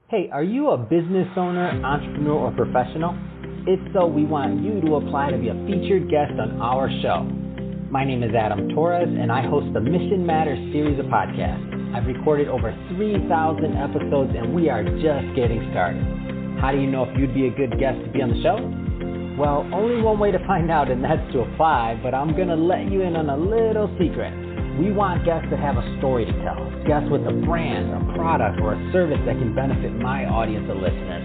Hey, are you a business owner, entrepreneur, or professional? If so, we want you to apply to be a featured guest on our show. My name is Adam Torres, and I host the Mission Matters series of podcasts. I've recorded over 3,000 episodes, and we are just getting started. How do you know if you'd be a good guest to be on the show? Well, only one way to find out, and that's to apply, but I'm going to let you in on a little secret. We want guests to have a story to tell, guests with a brand, a product, or a service that can benefit my audience of listeners.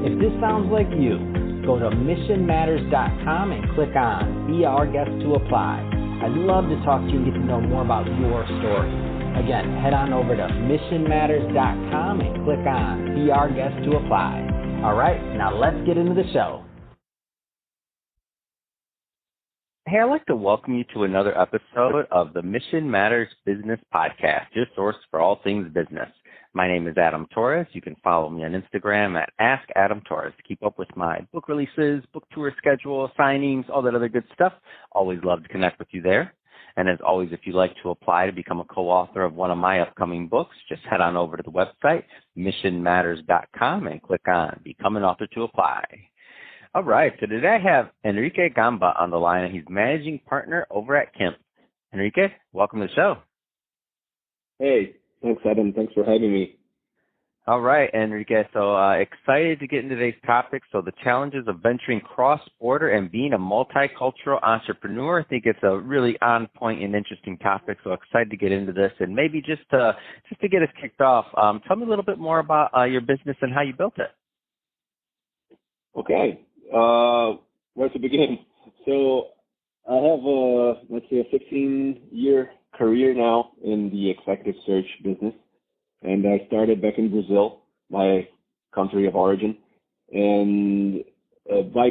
If this sounds like you, go to missionmatters.com and click on Be Our Guest to apply. I'd love to talk to you and get to know more about your story. Again, head on over to missionmatters.com and click on Be Our Guest to apply. All right, now let's get into the show. Hey, I'd like to welcome you to another episode of the Mission Matters Business Podcast, your source for all things business. My name is Adam Torres. You can follow me on Instagram at AskAdamTorres to keep up with my book releases, book tour schedule, signings, all that other good stuff. Always love to connect with you there. And as always, if you'd like to apply to become a co-author of one of my upcoming books, just head on over to the website, missionmatters.com, and click on Become an Author to apply. All right, so today I have Henrique Gamba on the line, and he's managing partner over at Kemp. Henrique, welcome to the show. Hey, thanks, Adam. Thanks for having me. All right, Henrique, so excited to get into today's topic. So the challenges of venturing cross-border and being a multicultural entrepreneur. I think it's a really on-point and interesting topic, so excited to get into this. And maybe just to get us kicked off, tell me a little bit more about your business and how you built it. Okay. Where to begin? So I have let's say a 15-year career now in the executive search business, and I started back in Brazil, my country of origin, and by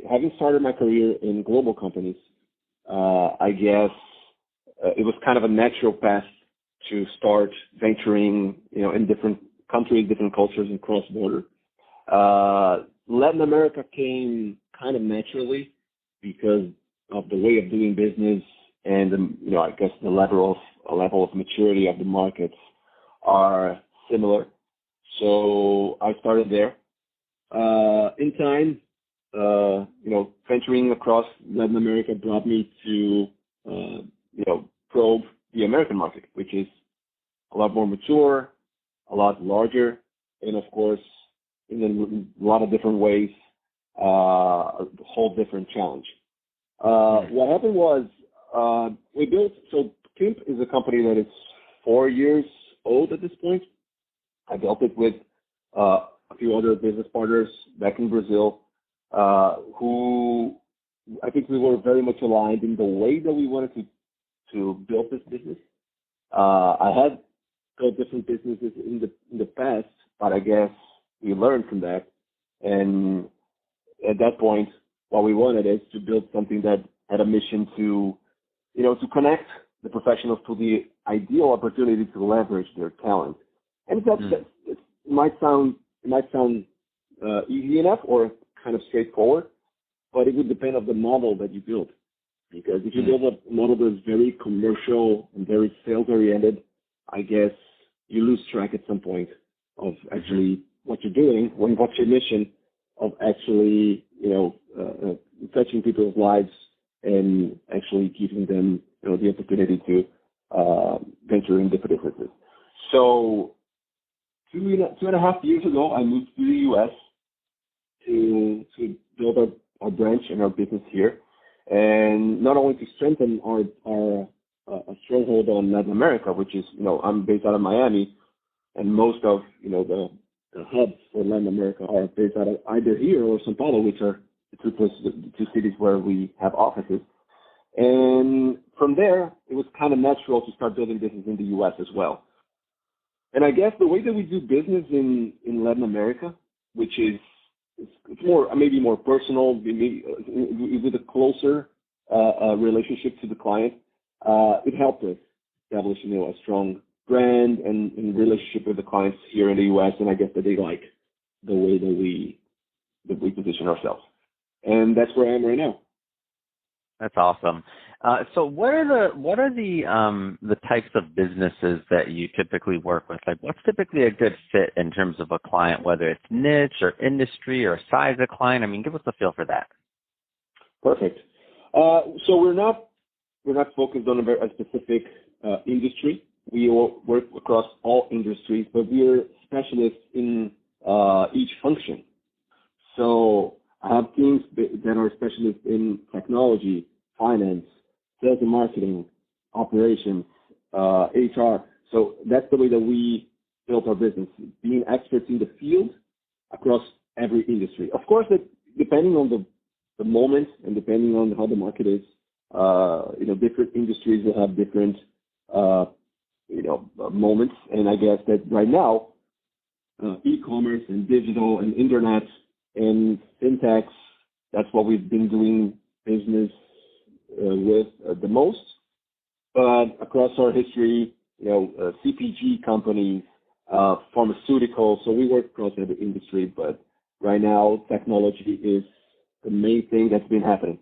having started my career in global companies, I guess it was kind of a natural path to start venturing, in different countries, different cultures, and cross-border. Latin America came kind of naturally because of the way of doing business and, I guess the level of maturity of the markets are similar. So I started there. In time, venturing across Latin America brought me to, probe the American market, which is a lot more mature, a lot larger, and of course, in a lot of different ways, a whole different challenge. What happened was we built, so Kemp is a company that is 4 years old at this point. I built it with a few other business partners back in Brazil who I think we were very much aligned in the way that we wanted to build this business. I had built different businesses in the past, but I guess we learned from that, and at that point, what we wanted is to build something that had a mission to connect the professionals to the ideal opportunity to leverage their talent. And it might sound easy enough or kind of straightforward, but it would depend on the model that you build. Because if you build a model that's very commercial and very sales-oriented, I guess you lose track at some point of actually what you're doing, what's your mission of actually, touching people's lives and actually giving them, the opportunity to venture in different businesses. So 2.5 years ago, I moved to the U.S. to build our branch and our business here, and not only to strengthen our stronghold on Latin America, which is, I'm based out of Miami, and most of, the hubs for Latin America are based out of either here or São Paulo, which are the two cities where we have offices. And from there, it was kind of natural to start building business in the U.S. as well. And I guess the way that we do business in Latin America, which is it's more maybe more personal, maybe with a closer relationship to the client, it helped us establish a strong brand and relationship with the clients here in the U.S. And I guess that they like the way that we position ourselves. And that's where I am right now. That's awesome. So what are the types of businesses that you typically work with? Like, what's typically a good fit in terms of a client, whether it's niche or industry or size of client? I mean, give us a feel for that. Perfect. So we're not focused on a specific industry. We work across all industries, but we're specialists in each function. So I have teams that are specialists in technology, finance, sales and marketing, operations, HR. So that's the way that we built our business, being experts in the field across every industry. Of course, depending on the moment and depending on how the market is, different industries will have different, moments. And I guess that right now, e-commerce and digital and internet and fintechs, that's what we've been doing business with the most. But across our history, CPG companies, pharmaceuticals, so we work across every industry, but right now technology is the main thing that's been happening.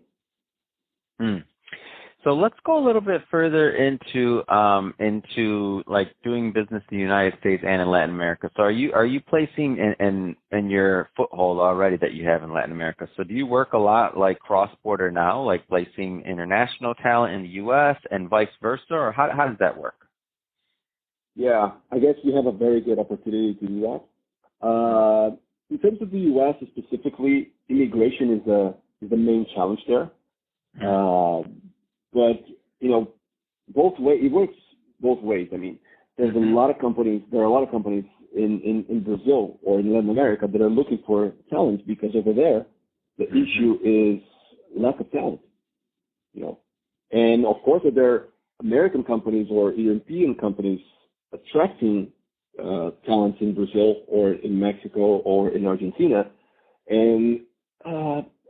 So let's go a little bit further into like doing business in the United States and in Latin America. So are you placing in your foothold already that you have in Latin America? So do you work a lot like cross-border now, like placing international talent in the U.S. and vice versa, or how does that work? Yeah, I guess we have a very good opportunity to do that. In terms of the U.S. specifically, immigration is the main challenge there. But, both way, it works both ways. I mean, there are a lot of companies in Brazil or in Latin America that are looking for talent because over there, the issue is lack of talent, And of course, if there are American companies or European companies attracting talent in Brazil or in Mexico or in Argentina, and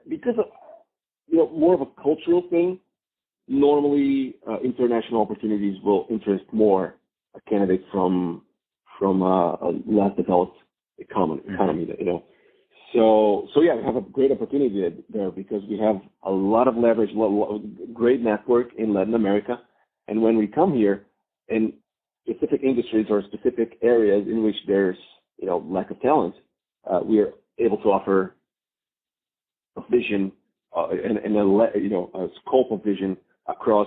because of more of a cultural thing, normally international opportunities will interest more a candidate from a less developed economy, So yeah, we have a great opportunity there because we have a lot of leverage, great network in Latin America, and when we come here in specific industries or specific areas in which there's lack of talent, we are able to offer a vision and a scope of vision across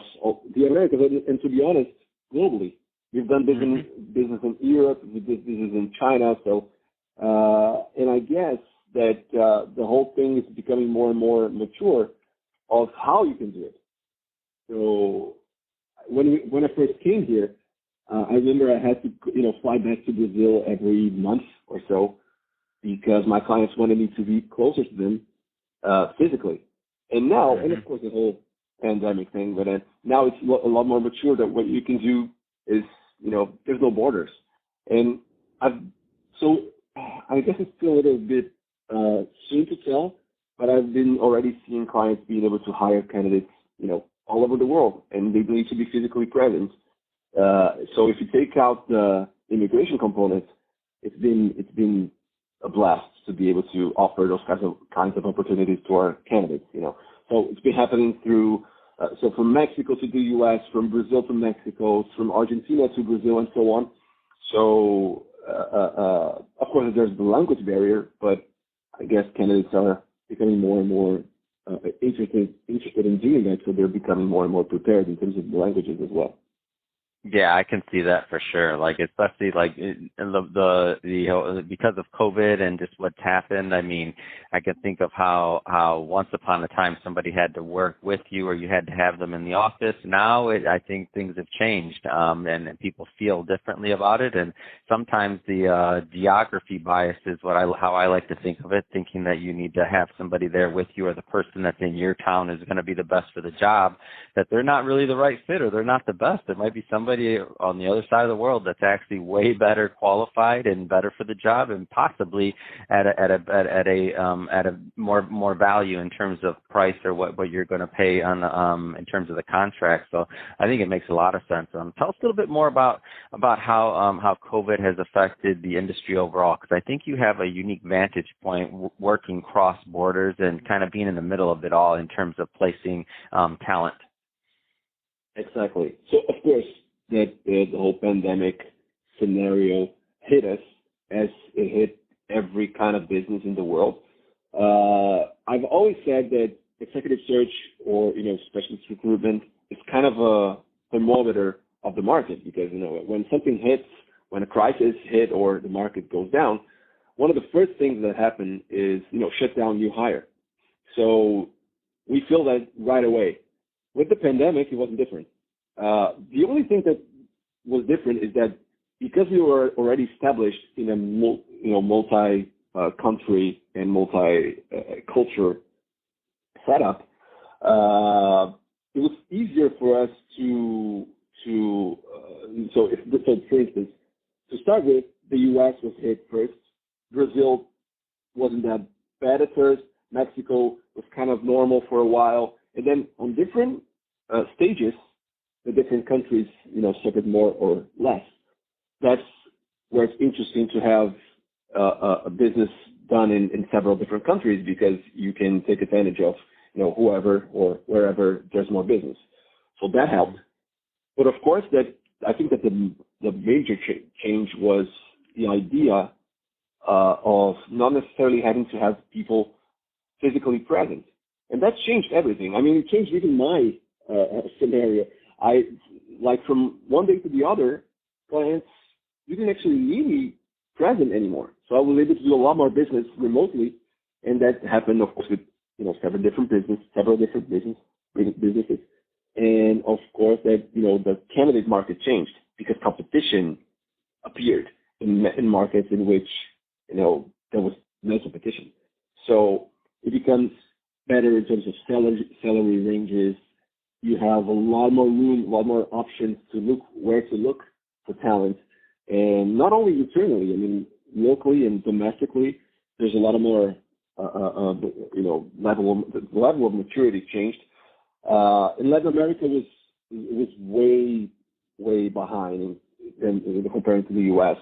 the Americas, and to be honest, globally. We've done business in Europe, we did business in China, so and I guess that the whole thing is becoming more and more mature of how you can do it. So when I first came here, I remember I had to fly back to Brazil every month or so because my clients wanted me to be closer to them physically. And now, and of course the whole pandemic thing, but now it's a lot more mature that what you can do is, there's no borders. And I guess it's still a little bit soon to tell, but I've been already seeing clients being able to hire candidates, all over the world, and they need to be physically present. So if you take out the immigration component, it's been a blast to be able to offer those kinds of opportunities to our candidates. So it's been happening through so from Mexico to the U.S., from Brazil to Mexico, from Argentina to Brazil, and so on. So of course there's the language barrier, but I guess candidates are becoming more and more interested in doing that, so they're becoming more and more prepared in terms of the languages as well. Yeah, I can see that for sure. Like, especially like the because of COVID and just what's happened. I mean, I can think of how once upon a time somebody had to work with you or you had to have them in the office. Now I think things have changed, and people feel differently about it. And sometimes the geography bias is how I like to think of it, thinking that you need to have somebody there with you or the person that's in your town is going to be the best for the job, that they're not really the right fit or they're not the best. It might be somebody on the other side of the world that's actually way better qualified and better for the job, and possibly at a more value in terms of price or what you're going to pay on in terms of the contract. So I think it makes a lot of sense. Tell us a little bit more about how COVID has affected the industry overall, because I think you have a unique vantage point working cross borders and kind of being in the middle of it all in terms of placing talent. Exactly. So, of course, that the whole pandemic scenario hit us as it hit every kind of business in the world. I've always said that executive search or, specialist recruitment is kind of a thermometer of the market because, when something hits, when a crisis hit or the market goes down, one of the first things that happen is, shut down new hire. So we feel that right away. With the pandemic, it wasn't different. The only thing that was different is that because we were already established in a multi-country and multi-culture setup, it was easier for us so for instance, to start with, the U.S. was hit first. Brazil wasn't that bad at first. Mexico was kind of normal for a while. And then on different stages, the different countries, suffered more or less. That's where it's interesting to have a business done in several different countries because you can take advantage of, whoever or wherever there's more business. So that helped. But of course, I think that the major change was the idea of not necessarily having to have people physically present. And that's changed everything. I mean, it changed even my scenario. From one day to the other, clients didn't actually need me present anymore. So I was able to do a lot more business remotely. And that happened, of course, with, several different businesses. And of course that, the candidate market changed because competition appeared in markets in which, there was no competition. So it becomes better in terms of salary ranges. You have a lot more room, a lot more options to look where to look for talent. And not only internally, I mean, locally and domestically, there's a lot of more, level of maturity changed. In Latin America was way behind in comparing to the U.S.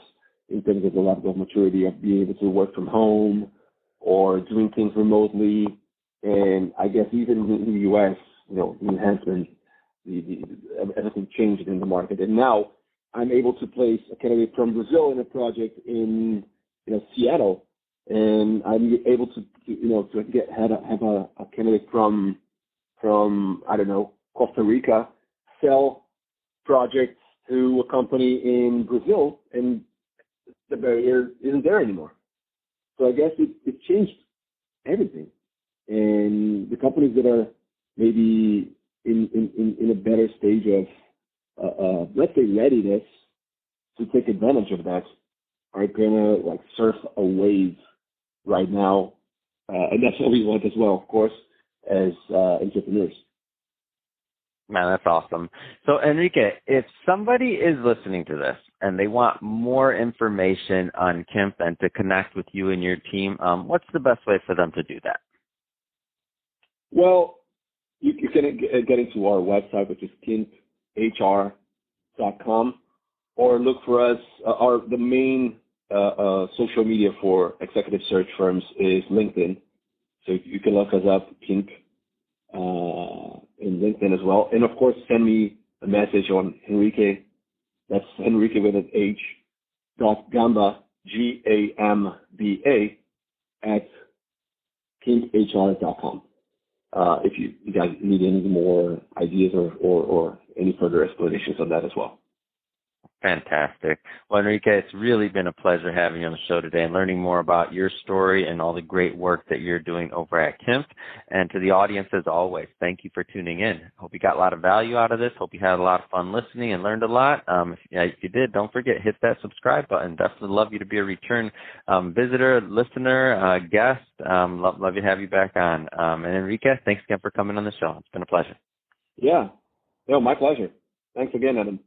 in terms of the level of maturity of being able to work from home or doing things remotely. And I guess even in the U.S., the enhancement, everything changed in the market. And now I'm able to place a candidate from Brazil in a project in, Seattle, and I'm able to have a candidate from I don't know, Costa Rica, sell projects to a company in Brazil, and the barrier isn't there anymore. So I guess it changed everything. And the companies that are maybe in a better stage of, let's say, readiness to take advantage of that are going to surf a wave right now. And that's what we want as well, of course, as entrepreneurs. Man, that's awesome. So, Henrique, if somebody is listening to this and they want more information on Kimp and to connect with you and your team, what's the best way for them to do that? Well, you can get into our website, which is kimphr.com, or look for us. The main social media for executive search firms is LinkedIn. So you can look us up, Kimp, in LinkedIn as well. And of course, send me a message on Henrique. That's Henrique with an H. Gamba, Gamba, at kimphr.com. If you guys need any more ideas or any further explanations on that as well. Fantastic. Well, Henrique, it's really been a pleasure having you on the show today and learning more about your story and all the great work that you're doing over at Kimp. And to the audience, as always, thank you for tuning in. Hope you got a lot of value out of this. Hope you had a lot of fun listening and learned a lot. If you did, don't forget, hit that subscribe button. Definitely love you to be a return visitor, listener, guest. Love to have you back on. And Henrique, thanks again for coming on the show. It's been a pleasure. Yeah. No, my pleasure. Thanks again, Adam.